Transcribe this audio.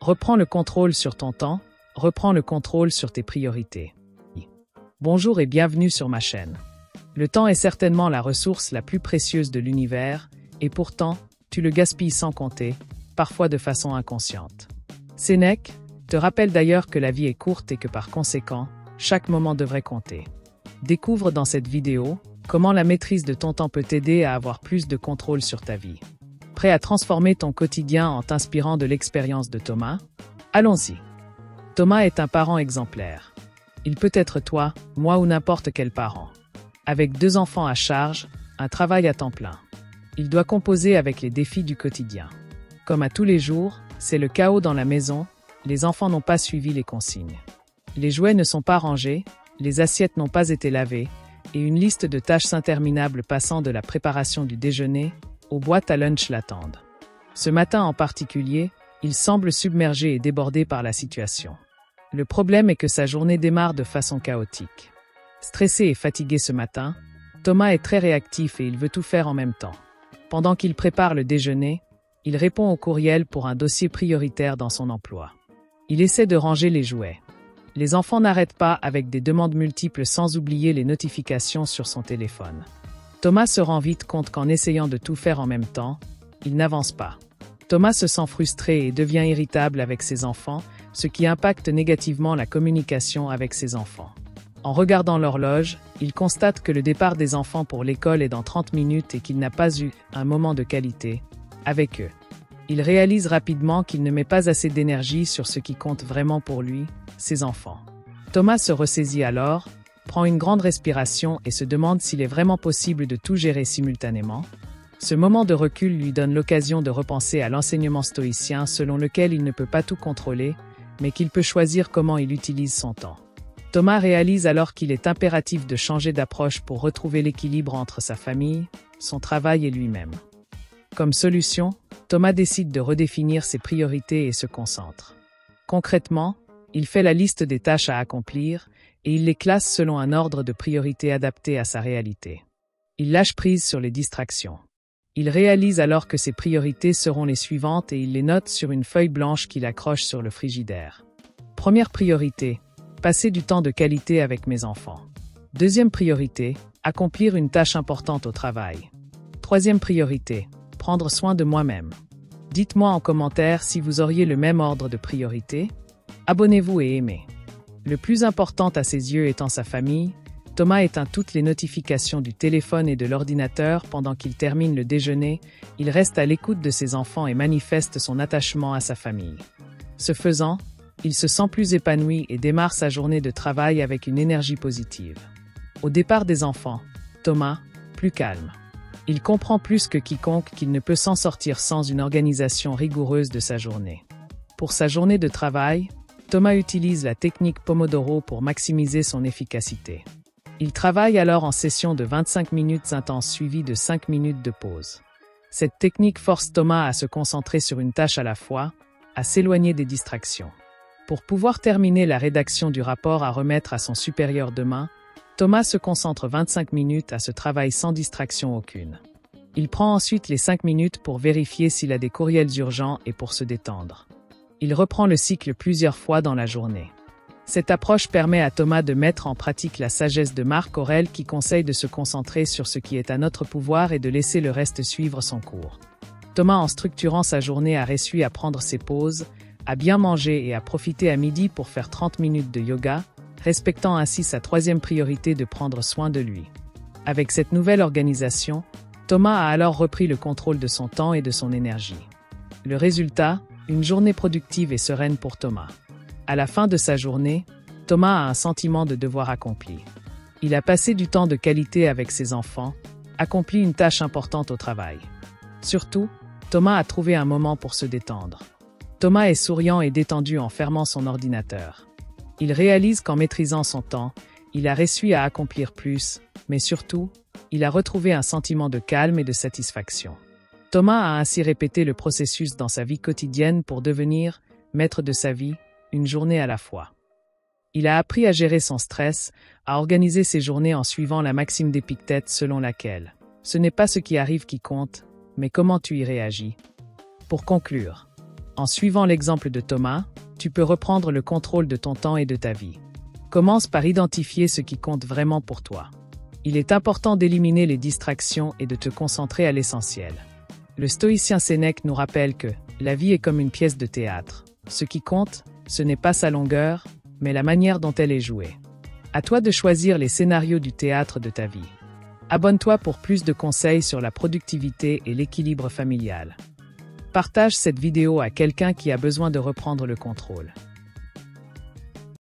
Reprends le contrôle sur ton temps, reprends le contrôle sur tes priorités. Bonjour et bienvenue sur ma chaîne. Le temps est certainement la ressource la plus précieuse de l'univers, et pourtant, tu le gaspilles sans compter, parfois de façon inconsciente. Sénèque te rappelle d'ailleurs que la vie est courte et que par conséquent, chaque moment devrait compter. Découvre dans cette vidéo comment la maîtrise de ton temps peut t'aider à avoir plus de contrôle sur ta vie. Prêt à transformer ton quotidien en t'inspirant de l'expérience de Thomas? Allons-y. Thomas est un parent exemplaire. Il peut être toi, moi ou n'importe quel parent. Avec 2 enfants à charge, un travail à temps plein. Il doit composer avec les défis du quotidien. Comme à tous les jours, c'est le chaos dans la maison, les enfants n'ont pas suivi les consignes. Les jouets ne sont pas rangés, les assiettes n'ont pas été lavées, et une liste de tâches interminables passant de la préparation du déjeuner aux boîtes à lunch l'attendent. Ce matin en particulier, il semble submergé et débordé par la situation. Le problème est que sa journée démarre de façon chaotique. Stressé et fatigué ce matin, Thomas est très réactif et il veut tout faire en même temps. Pendant qu'il prépare le déjeuner, il répond au courriel pour un dossier prioritaire dans son emploi. Il essaie de ranger les jouets. Les enfants n'arrêtent pas avec des demandes multiples sans oublier les notifications sur son téléphone. Thomas se rend vite compte qu'en essayant de tout faire en même temps, il n'avance pas. Thomas se sent frustré et devient irritable avec ses enfants, ce qui impacte négativement la communication avec ses enfants. En regardant l'horloge, il constate que le départ des enfants pour l'école est dans 30 minutes et qu'il n'a pas eu un moment de qualité avec eux. Il réalise rapidement qu'il ne met pas assez d'énergie sur ce qui compte vraiment pour lui, ses enfants. Thomas se ressaisit alors, prend une grande respiration et se demande s'il est vraiment possible de tout gérer simultanément. Ce moment de recul lui donne l'occasion de repenser à l'enseignement stoïcien selon lequel il ne peut pas tout contrôler, mais qu'il peut choisir comment il utilise son temps. Thomas réalise alors qu'il est impératif de changer d'approche pour retrouver l'équilibre entre sa famille, son travail et lui-même. Comme solution, Thomas décide de redéfinir ses priorités et se concentre. Concrètement, il fait la liste des tâches à accomplir et il les classe selon un ordre de priorité adapté à sa réalité. Il lâche prise sur les distractions. Il réalise alors que ses priorités seront les suivantes et il les note sur une feuille blanche qu'il accroche sur le frigidaire. Première priorité, passer du temps de qualité avec mes enfants. Deuxième priorité, accomplir une tâche importante au travail. Troisième priorité, prendre soin de moi-même. Dites-moi en commentaire si vous auriez le même ordre de priorité. Abonnez-vous et aimez. Le plus important à ses yeux étant sa famille, Thomas éteint toutes les notifications du téléphone et de l'ordinateur pendant qu'il termine le déjeuner, il reste à l'écoute de ses enfants et manifeste son attachement à sa famille. Ce faisant, il se sent plus épanoui et démarre sa journée de travail avec une énergie positive. Au départ des enfants, Thomas, plus calme. Il comprend plus que quiconque qu'il ne peut s'en sortir sans une organisation rigoureuse de sa journée. Pour sa journée de travail, Thomas utilise la technique Pomodoro pour maximiser son efficacité. Il travaille alors en session de 25 minutes intenses suivies de 5 minutes de pause. Cette technique force Thomas à se concentrer sur une tâche à la fois, à s'éloigner des distractions. Pour pouvoir terminer la rédaction du rapport à remettre à son supérieur demain, Thomas se concentre 25 minutes à ce travail sans distraction aucune. Il prend ensuite les 5 minutes pour vérifier s'il a des courriels urgents et pour se détendre. Il reprend le cycle plusieurs fois dans la journée. Cette approche permet à Thomas de mettre en pratique la sagesse de Marc Aurèle qui conseille de se concentrer sur ce qui est à notre pouvoir et de laisser le reste suivre son cours. Thomas, en structurant sa journée, a réussi à prendre ses pauses, à bien manger et à profiter à midi pour faire 30 minutes de yoga, respectant ainsi sa 3e priorité de prendre soin de lui. Avec cette nouvelle organisation, Thomas a alors repris le contrôle de son temps et de son énergie. Le résultat, une journée productive et sereine pour Thomas. À la fin de sa journée, Thomas a un sentiment de devoir accompli. Il a passé du temps de qualité avec ses enfants, accompli une tâche importante au travail. Surtout, Thomas a trouvé un moment pour se détendre. Thomas est souriant et détendu en fermant son ordinateur. Il réalise qu'en maîtrisant son temps, il a réussi à accomplir plus, mais surtout, il a retrouvé un sentiment de calme et de satisfaction. Thomas a ainsi répété le processus dans sa vie quotidienne pour devenir maître de sa vie, une journée à la fois. Il a appris à gérer son stress, à organiser ses journées en suivant la maxime d'Épictète selon laquelle ce n'est pas ce qui arrive qui compte, mais comment tu y réagis. Pour conclure, En suivant l'exemple de Thomas, tu peux reprendre le contrôle de ton temps et de ta vie. Commence par identifier ce qui compte vraiment pour toi. Il est important d'éliminer les distractions et de te concentrer à l'essentiel. Le stoïcien Sénèque nous rappelle que la vie est comme une pièce de théâtre. Ce qui compte, ce n'est pas sa longueur, mais la manière dont elle est jouée. À toi de choisir les scénarios du théâtre de ta vie. Abonne-toi pour plus de conseils sur la productivité et l'équilibre familial. Partage cette vidéo à quelqu'un qui a besoin de reprendre le contrôle.